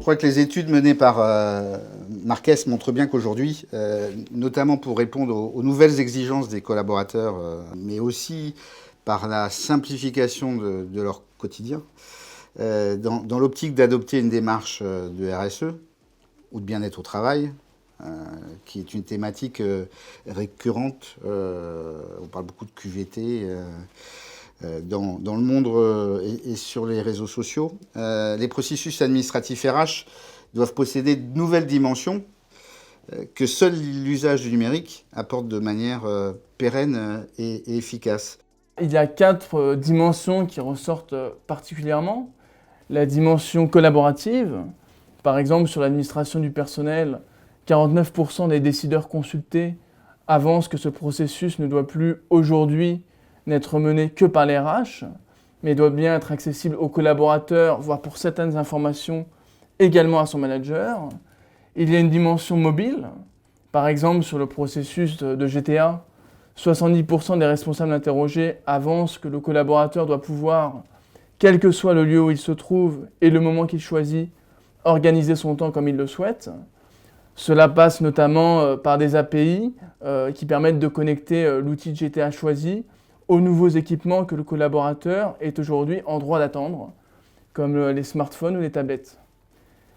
crois que les études menées par Marques montrent bien qu'aujourd'hui, notamment pour répondre aux nouvelles exigences des collaborateurs, mais aussi par la simplification de leur quotidien, dans l'optique d'adopter une démarche de RSE ou de bien-être au travail, qui est une thématique récurrente. On parle beaucoup de QVT dans le monde et sur les réseaux sociaux. Les processus administratifs RH doivent posséder de nouvelles dimensions que seul l'usage du numérique apporte de manière pérenne et efficace. Il y a 4 dimensions qui ressortent particulièrement. La dimension collaborative, par exemple sur l'administration du personnel, 49% des décideurs consultés avancent que ce processus ne doit plus aujourd'hui n'être mené que par les RH, mais doit bien être accessible aux collaborateurs, voire pour certaines informations également à son manager. Il y a une dimension mobile, par exemple sur le processus de GTA, 70% des responsables interrogés avancent que le collaborateur doit pouvoir, quel que soit le lieu où il se trouve et le moment qu'il choisit, organiser son temps comme il le souhaite. Cela passe notamment par des API qui permettent de connecter l'outil de GTA choisi aux nouveaux équipements que le collaborateur est aujourd'hui en droit d'attendre, comme les smartphones ou les tablettes.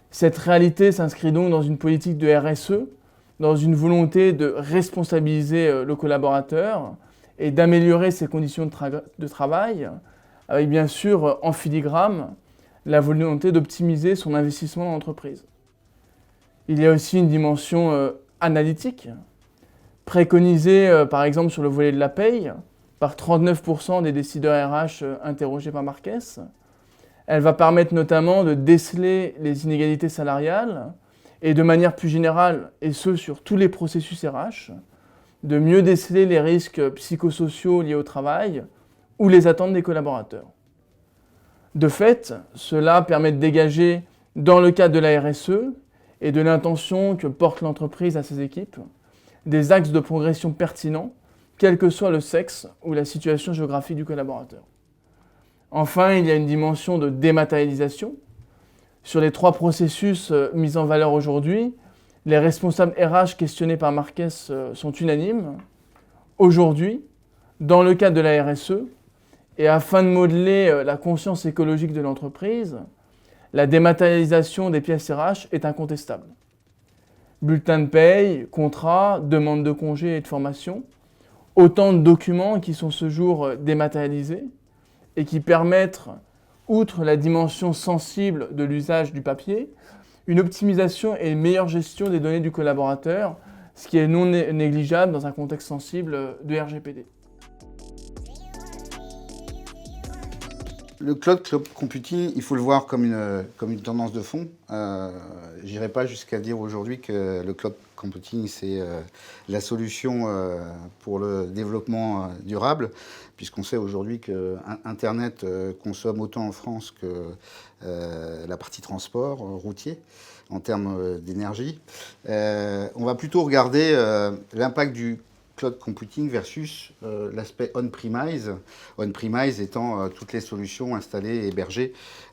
Cette réalité s'inscrit donc dans une politique de RSE, dans une volonté de responsabiliser le collaborateur et d'améliorer ses conditions de travail, avec bien sûr en filigrane la volonté d'optimiser son investissement dans l'entreprise. Il y a aussi une dimension analytique, préconisée par exemple sur le volet de la paye, par 39% des décideurs RH interrogés par Marques. Elle va permettre notamment de déceler les inégalités salariales et de manière plus générale, et ce sur tous les processus RH, de mieux déceler les risques psychosociaux liés au travail ou les attentes des collaborateurs. De fait, cela permet de dégager, dans le cadre de la RSE et de l'intention que porte l'entreprise à ses équipes, des axes de progression pertinents, quel que soit le sexe ou la situation géographique du collaborateur. Enfin, il y a une dimension de dématérialisation. Sur les 3 processus mis en valeur aujourd'hui, les responsables RH questionnés par Marques sont unanimes. Aujourd'hui, dans le cadre de la RSE, et afin de modeler la conscience écologique de l'entreprise, la dématérialisation des pièces RH est incontestable. Bulletin de paye, contrat, demande de congé et de formation, autant de documents qui sont ce jour dématérialisés et qui permettent, outre la dimension sensible de l'usage du papier, une optimisation et une meilleure gestion des données du collaborateur, ce qui est non négligeable dans un contexte sensible de RGPD. Le cloud computing, il faut le voir comme une tendance de fond. Je n'irai pas jusqu'à dire aujourd'hui que le cloud computing, c'est la solution pour le développement durable, puisqu'on sait aujourd'hui que Internet consomme autant en France que la partie transport routier en termes d'énergie. On va plutôt regarder l'impact du cloud computing versus l'aspect on-premise. On-premise étant toutes les solutions installées et hébergées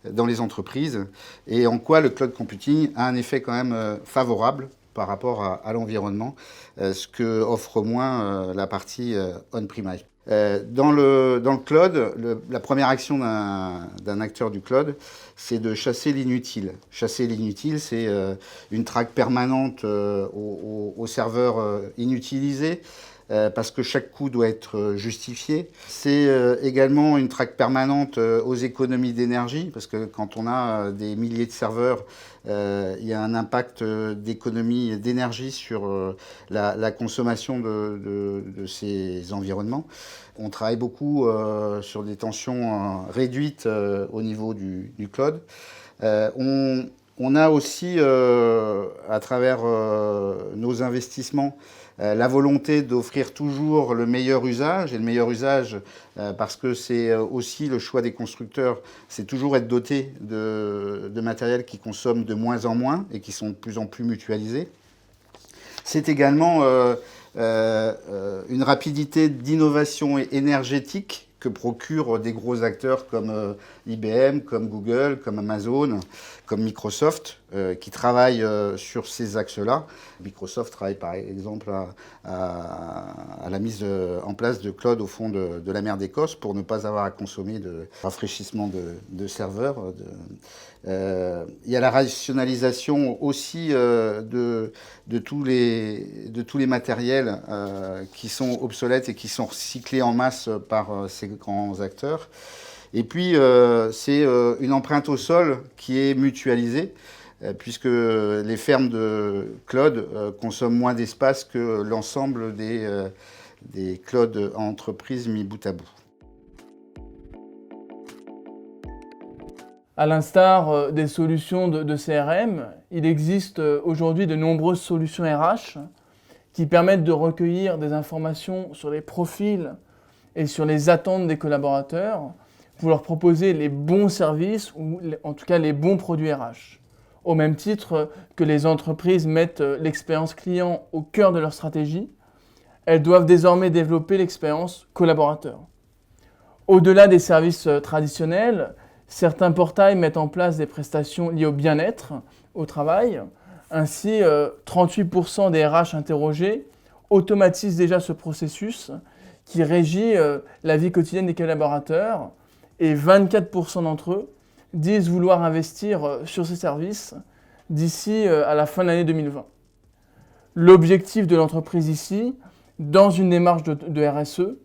dans les entreprises. Et en quoi le cloud computing a un effet quand même favorable par rapport à l'environnement, ce que offre moins la partie on-premise. Dans le cloud, la première action d'un acteur du cloud, c'est de chasser l'inutile. Chasser l'inutile, c'est une traque permanente aux serveurs inutilisés, parce que chaque coût doit être justifié. C'est également une traque permanente aux économies d'énergie, parce que quand on a des milliers de serveurs, il y a un impact d'économie d'énergie sur la consommation de ces environnements. On travaille beaucoup sur des tensions réduites au niveau du cloud. On a aussi, à travers nos investissements, la volonté d'offrir toujours le meilleur usage. Et le meilleur usage, parce que c'est aussi le choix des constructeurs, c'est toujours être doté de matériel qui consomme de moins en moins et qui sont de plus en plus mutualisés. C'est également une rapidité d'innovation énergétique que procurent des gros acteurs comme IBM, comme Google, comme Amazon, comme Microsoft, qui travaillent sur ces axes-là. Microsoft travaille par exemple à la mise en place de cloud au fond de la mer d'Écosse pour ne pas avoir à consommer de rafraîchissement de serveurs. Il y a la rationalisation aussi de tous les matériels qui sont obsolètes et qui sont recyclés en masse par ces grands acteurs. Et puis, c'est une empreinte au sol qui est mutualisée, puisque les fermes de cloud consomment moins d'espace que l'ensemble des clouds entreprises mis bout à bout. À l'instar des solutions de CRM, il existe aujourd'hui de nombreuses solutions RH qui permettent de recueillir des informations sur les profils et sur les attentes des collaborateurs pour leur proposer les bons services ou en tout cas les bons produits RH. Au même titre que les entreprises mettent l'expérience client au cœur de leur stratégie, elles doivent désormais développer l'expérience collaborateur. Au-delà des services traditionnels, certains portails mettent en place des prestations liées au bien-être au travail. Ainsi, 38% des RH interrogés automatisent déjà ce processus qui régit la vie quotidienne des collaborateurs et 24% d'entre eux disent vouloir investir sur ces services d'ici à la fin de l'année 2020. L'objectif de l'entreprise ici, dans une démarche de RSE,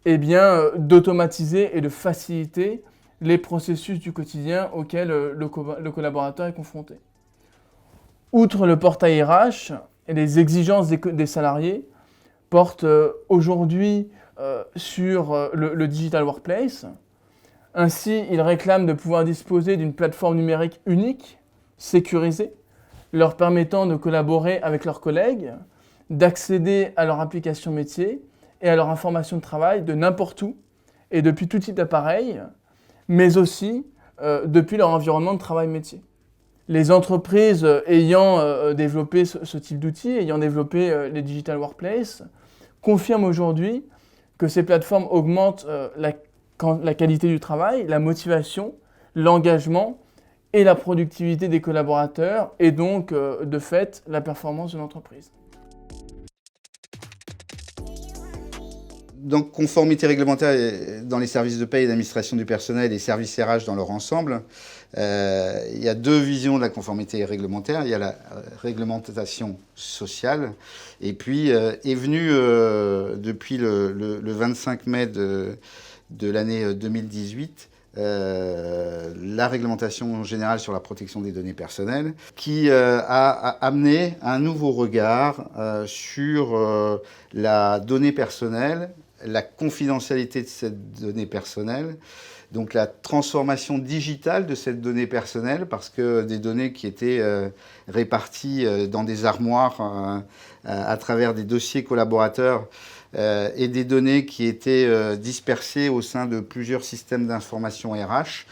est bien d'automatiser et de faciliter les processus du quotidien auxquels le collaborateur est confronté. Outre le portail RH, et les exigences des salariés portent aujourd'hui sur le Digital Workplace. Ainsi, ils réclament de pouvoir disposer d'une plateforme numérique unique, sécurisée, leur permettant de collaborer avec leurs collègues, d'accéder à leur application métier et à leur information de travail de n'importe où et depuis tout type d'appareil, mais aussi depuis leur environnement de travail métier. Les entreprises ayant développé ce type d'outils, ayant développé les Digital Workplace, confirment aujourd'hui que ces plateformes augmentent la qualité du travail, la motivation, l'engagement et la productivité des collaborateurs et donc, de fait, la performance de l'entreprise. Donc, conformité réglementaire dans les services de paie et d'administration du personnel et services RH dans leur ensemble, il y a deux visions de la conformité réglementaire. Il y a la réglementation sociale et puis est venue depuis le 25 mai de l'année 2018 la réglementation générale sur la protection des données personnelles qui a amené un nouveau regard sur la donnée personnelle, la confidentialité de cette donnée personnelle, donc la transformation digitale de cette donnée personnelle, parce que des données qui étaient réparties dans des armoires à travers des dossiers collaborateurs et des données qui étaient dispersées au sein de plusieurs systèmes d'information RH.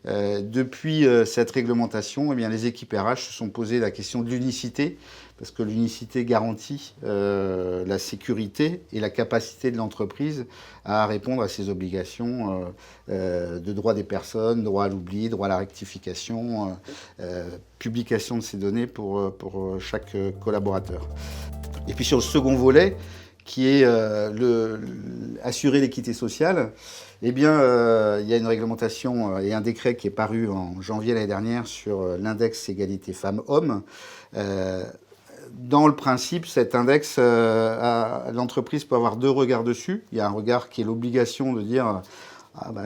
Depuis cette réglementation, eh bien, les équipes RH se sont posées la question de l'unicité, parce que l'unicité garantit la sécurité et la capacité de l'entreprise à répondre à ses obligations de droit des personnes, droit à l'oubli, droit à la rectification, publication de ces données pour chaque collaborateur. Et puis sur le second volet, qui est assurer l'équité sociale, eh bien, il y a une réglementation et un décret qui est paru en janvier l'année dernière sur l'index égalité femmes-hommes. Dans le principe, cet index, l'entreprise peut avoir deux regards dessus. Il y a un regard qui est l'obligation de dire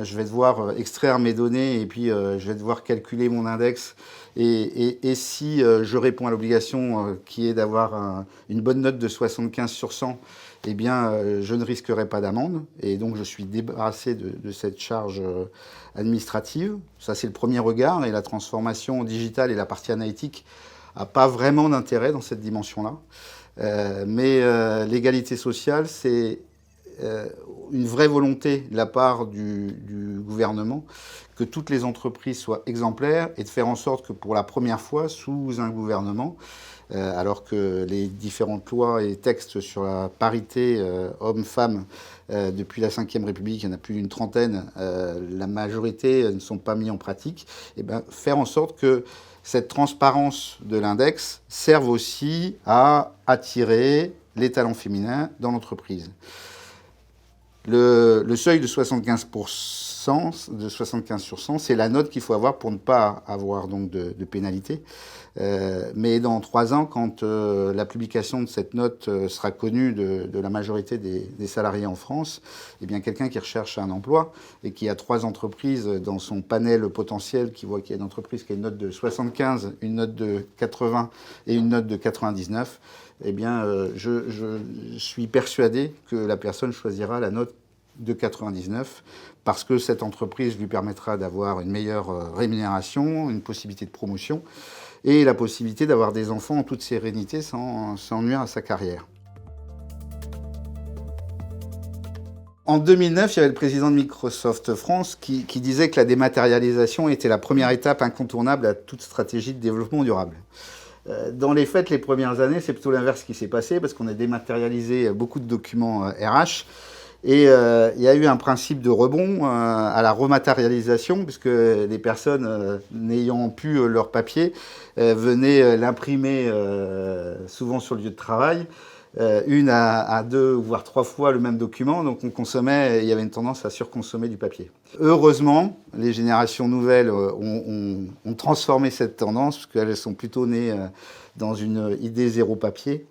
je vais devoir extraire mes données et puis je vais devoir calculer mon index. Et si je réponds à l'obligation qui est d'avoir une bonne note de 75 sur 100, eh bien, je ne risquerai pas d'amende. Et donc, je suis débarrassé de cette charge administrative. Ça, c'est le premier regard. Et la transformation digitale et la partie analytique n'a pas vraiment d'intérêt dans cette dimension-là. Mais l'égalité sociale, c'est une vraie volonté de la part du gouvernement que toutes les entreprises soient exemplaires et de faire en sorte que pour la première fois, sous un gouvernement, alors que les différentes lois et textes sur la parité hommes-femmes, depuis la Ve République, il y en a plus d'une trentaine, la majorité ne sont pas mis en pratique, et bien, faire en sorte que cette transparence de l'index serve aussi à attirer les talents féminins dans l'entreprise. Le seuil de 75%, de 75 sur 100, c'est la note qu'il faut avoir pour ne pas avoir donc de pénalité. Mais dans 3 ans, quand la publication de cette note sera connue de la majorité des salariés en France, eh bien quelqu'un qui recherche un emploi et qui a 3 entreprises dans son panel potentiel, qui voit qu'il y a une entreprise qui a une note de 75, une note de 80 et une note de 99, eh bien, je suis persuadé que la personne choisira la note de 99 parce que cette entreprise lui permettra d'avoir une meilleure rémunération, une possibilité de promotion et la possibilité d'avoir des enfants en toute sérénité sans nuire à sa carrière. En 2009, il y avait le président de Microsoft France qui disait que la dématérialisation était la première étape incontournable à toute stratégie de développement durable. Dans les faits, les premières années, c'est plutôt l'inverse qui s'est passé parce qu'on a dématérialisé beaucoup de documents RH et il y a eu un principe de rebond à la rematérialisation puisque les personnes n'ayant plus leur papier venaient l'imprimer souvent sur le lieu de travail. Une à 2 voire 3 fois le même document, donc il y avait une tendance à surconsommer du papier. Heureusement, les générations nouvelles ont transformé cette tendance, parce qu'elles sont plutôt nées dans une idée zéro papier.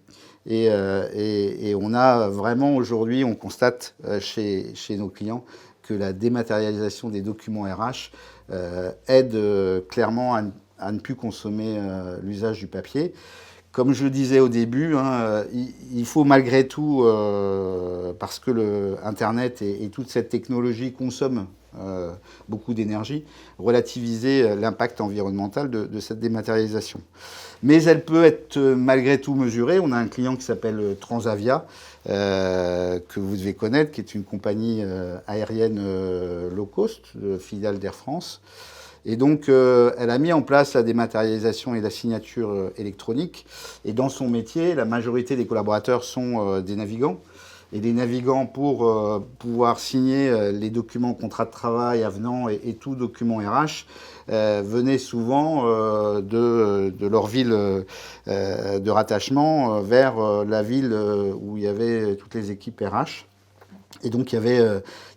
Et on a vraiment aujourd'hui, on constate chez nos clients que la dématérialisation des documents RH aide clairement à ne plus consommer l'usage du papier. Comme je le disais au début, il faut malgré tout, parce que Internet et toute cette technologie consomment beaucoup d'énergie, relativiser l'impact environnemental de cette dématérialisation. Mais elle peut être malgré tout mesurée. On a un client qui s'appelle Transavia, que vous devez connaître, qui est une compagnie aérienne low cost, filiale d'Air France. Et donc, elle a mis en place la dématérialisation et la signature électronique. Et dans son métier, la majorité des collaborateurs sont des navigants. Et les navigants, pour pouvoir signer les documents, contrats de travail, avenants et tout document RH, venaient souvent de leur ville de rattachement vers la ville où il y avait toutes les équipes RH. Et donc, il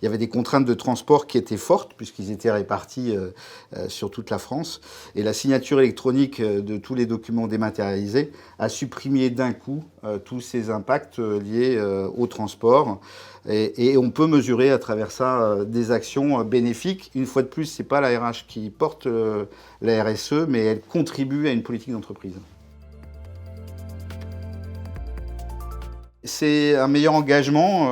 y avait des contraintes de transport qui étaient fortes, puisqu'ils étaient répartis sur toute la France. Et la signature électronique de tous les documents dématérialisés a supprimé d'un coup tous ces impacts liés au transport. Et on peut mesurer à travers ça des actions bénéfiques. Une fois de plus, ce n'est pas la RH qui porte la RSE, mais elle contribue à une politique d'entreprise. C'est un meilleur engagement,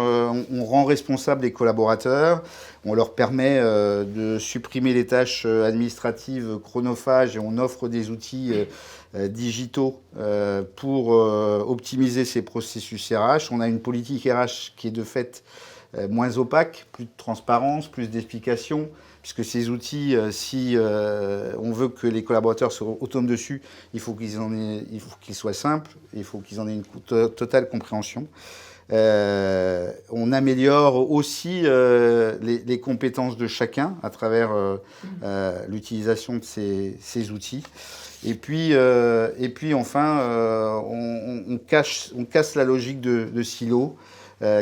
on rend responsable les collaborateurs, on leur permet de supprimer les tâches administratives chronophages et on offre des outils digitaux pour optimiser ces processus RH. On a une politique RH qui est de fait moins opaque, plus de transparence, plus d'explications, puisque ces outils, si on veut que les collaborateurs soient autonomes dessus, il faut qu'ils soient simples, il faut qu'ils en aient une totale compréhension. On améliore aussi les compétences de chacun à travers l'utilisation de ces outils. Et puis enfin, on casse la logique de silo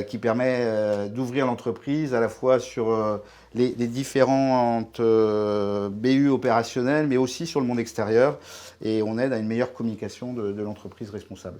qui permet d'ouvrir l'entreprise à la fois sur les différentes BU opérationnelles, mais aussi sur le monde extérieur. Et on aide à une meilleure communication de l'entreprise responsable.